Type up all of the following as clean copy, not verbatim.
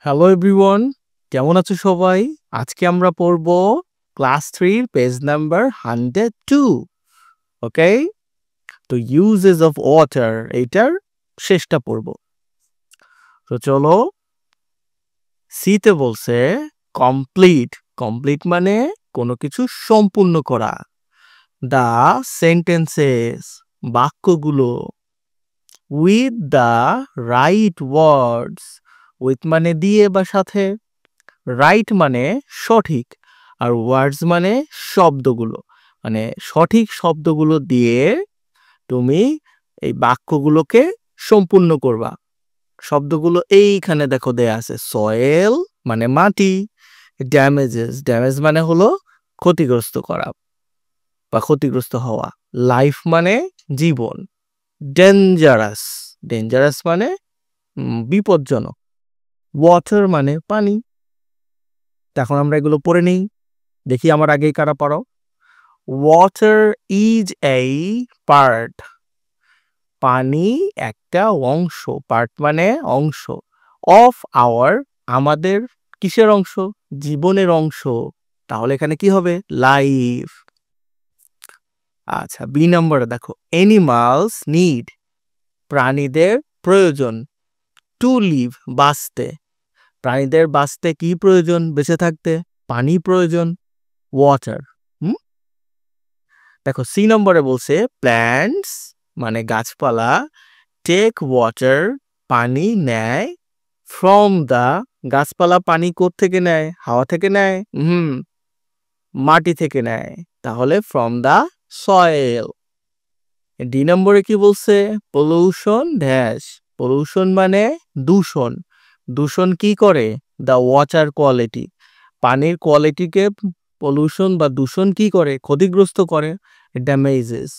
Hello everyone, কেমন আছো সবাই? আজকে আমরা পড়ব ক্লাস 3 পেজ নাম্বার 102। ওকে, তো ইউজেস অফ ওয়াটার এইটার শেষটা পড়ব। তো চলো, সিতে বলছে কমপ্লিট। কমপ্লিট মানে কোনো কিছু সম্পূর্ণ করা। দা সেন্টেন্সেস বাক্যগুলো with the right words. With মানে দিয়ে বা সাথে, রাইট মানে সঠিক, আর ওয়ার্ডস মানে শব্দগুলো, মানে সঠিক শব্দগুলো দিয়ে তুমি এই বাক্যগুলোকে সম্পূর্ণ করবা। শব্দগুলো এইখানে দেখো দেয়া আছে। সয়েল মানে মাটি, ড্যামেজেস, ড্যামেজ মানে হলো ক্ষতিগ্রস্ত করা বা ক্ষতিগ্রস্ত হওয়া, লাইফ মানে জীবন, ডেঞ্জারাস, ডেঞ্জারাস মানে বিপজ্জনক, ওয়াটার মানে পানি। এখন আমরা এগুলো পড়ে নিই, দেখি আমার আগেই কারা পারো। ওয়াটার ইজ এ পার্ট, পানি একটা অংশ, পার্ট মানে অংশ, অফ আওয়ার আমাদের কিসের অংশ? জীবনের অংশ। তাহলে এখানে কি হবে? লাইফ। আচ্ছা, বি নম্বরে দেখো, এনিমালস নিড, প্রাণীদের প্রয়োজন, টু লিভ বাঁচতে। প্রাণীদের বাঁচতে কি প্রয়োজন? বেঁচে থাকতে পানি প্রয়োজন, ওয়াটার। দেখো সি নম্বরে বলছে প্ল্যান্টস মানে গাছপালা, টেক ওয়াটার পানি নেয়, ফ্রম দা, গাছপালা পানি থেকে নেয়? হাওয়া থেকে নেয়? মাটি থেকে নেয়, তাহলে ফ্রম দা সয়েল। ডি নম্বরে কি বলছে? পলিউশন ড্যাশ, পলিউশন মানে দূষণ। দূষণ কি করে? দা ওয়াটার কোয়ালিটি, পানির কোয়ালিটিকে পলিউশন বা দূষণ কি করে? ক্ষতিগ্রস্ত করে, ড্যামেজেস।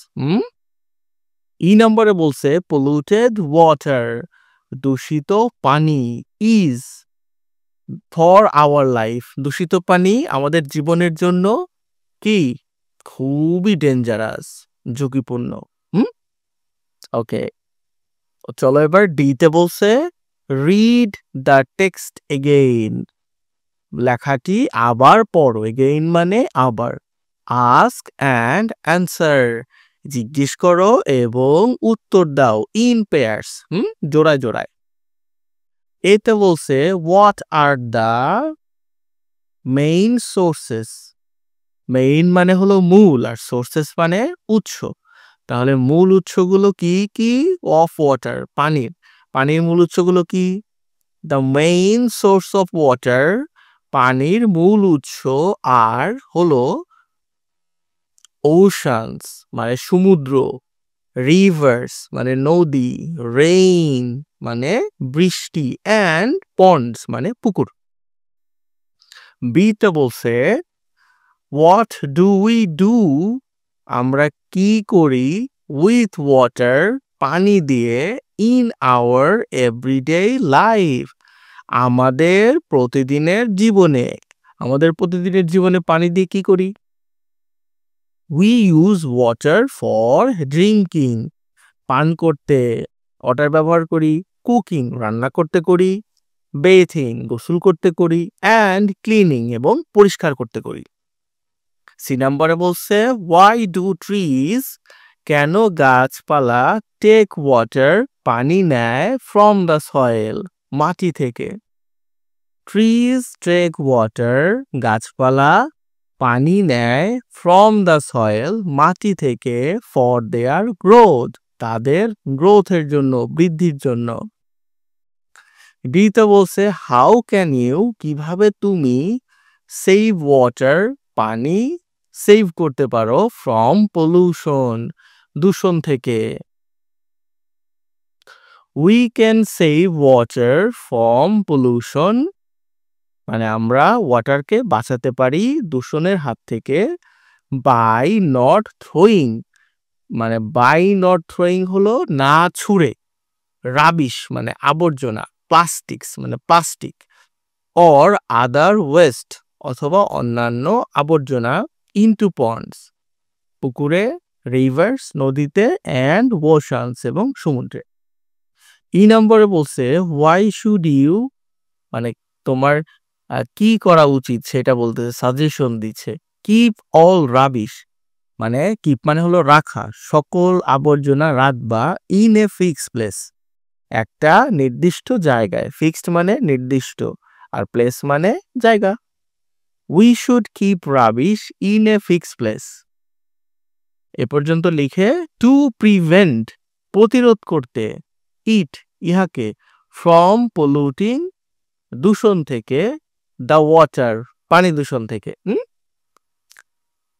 ই নম্বরে বলছে পলিউটেড ওয়াটার, দূষিত পানি, ইজ ফর আওয়ার লাইফ, দূষিত পানি আমাদের জীবনের জন্য কি? খুবই ডেঞ্জারাস, ঝুঁকিপূর্ণ। ওকে, চলো এবার ডিতে বলছে রিড দ্য টেক্সট এগেইন, লেখাটি আবার পড়ো। এগেইন মানে আবার। আস্ক অ্যান্ড অ্যান্সার, জিজ্ঞেস করো এবং উত্তর দাও। ইন পেয়ার্স, জোড়ায় জোড়ায়। এতে বলছে what are the main sources, main মানে হলো মূল, আর সোর্সেস মানে উৎস। তাহলে মূল উৎসগুলো কি কি? অফ ওয়াটার, পানির। পানির মূল উৎসগুলো কি? The main source of water, পানির মূল উৎস আর হলো ওশানস মানে সমুদ্র, রিভার্স মানে নদী, রেইন মানে বৃষ্টি, অ্যান্ড পন্ডস মানে পুকুর। বিটা বলছে হোয়াট ডু উই ডু, আমরা কি করি, উইথ ওয়াটার পানি দিয়ে, ইন আওয়ার এভরিডে লাইফ আমাদের প্রতিদিনের জীবনে। আমাদের প্রতিদিনের জীবনে পানি দিয়ে কি করি? We use water for drinking, পান করতে ওয়াটার ব্যবহার করি, কুকিং রান্না করতে করি, বেথিং গোসল করতে করি, অ্যান্ড ক্লিনিং এবং পরিষ্কার করতে করি। সি নম্বরে বলছে ওয়াই ডু ট্রিজ, কেন গাছপালা, টেক ওয়াটার পানি নেয়, ফ্রম দ্য সয়েল মাটি থেকে। ট্রিজ টেক ওয়াটার, গাছপালা পানি নেয়, ফ্রম দ্য সয়েল মাটি থেকে, ফর দেয়ার গ্রোথ তাদের গ্রোথের জন্য, বৃদ্ধির জন্য। ডিতে বলছে হাউ ক্যান ইউ, কিভাবে তুমি, সেভ ওয়াটার পানি সেভ করতে পারো, ফ্রম পলিউশন দূষণ থেকে। We can save water from pollution মানে আমরা ওয়াটারকে বাঁচাতে পারি দূষণের হাত থেকে, বাই নট থ্রোয়িং মানে বাই নট থ্রোয়িং হলো না ছুঁড়ে, রাবিশ মানে আবর্জনা, প্লাস্টিক্স মানে প্লাস্টিক, অর আদার ওয়েস্ট অথবা অন্যান্য আবর্জনা, ইনটু পন্ডস পুকুরে, রিভার্স নদীতে, অ্যান্ড ওশানস এবং সমুদ্রে। ই নম্বরে বলছে হোয়াই শুড ইউ মানে তোমার কি করা উচিত সেটা বলতেছে, সাজেশন দিচ্ছে। কিপ অল রাবিশ, মানে কিপ মানে হলো রাখা, সকল আবর্জনা রাখবা ইন এ ফিক্সড প্লেস, একটা নির্দিষ্ট জায়গায়। ফিক্সড মানে নির্দিষ্ট, আর প্লেস মানে জায়গা। We should keep rubbish in a fixed place. এ পর্যন্ত লিখে টু প্রিভেন্ট, প্রতিরোধ করতে, ইট ইহাকে, ফ্রম পলিউটিং, দূষণ থেকে, দ্য ওয়াটার, পানি দূষণ থেকে।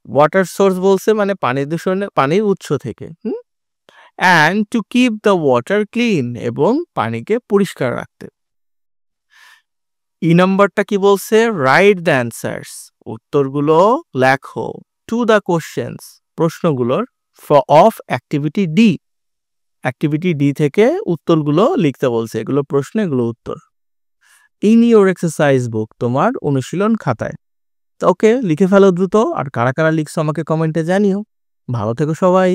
ওয়াটার সোর্স বলছে মানে পানি দূষণে, পানির উৎস থেকে। And to keep the water clean, এবং পানিকে পরিষ্কার রাখতে। ই নাম্বারটা কি বলছে? রাইট দ্য অ্যান্সার্স, উত্তরগুলো লেখো, টু দ্য কোশ্চেন্স, প্রশ্নগুলোর, of activity D, activity D থেকে উত্তরগুলো লিখতে বলছে। এগুলো প্রশ্ন, এগুলো উত্তর। ইন ইউর এক্সারসাইজ বুক, তোমার অনুশীলন খাতায়। ওকে, লিখে ফেলো দ্রুত। আর কারা কারা লিখছো আমাকে কমেন্টে জানিও। ভালো থেকো সবাই।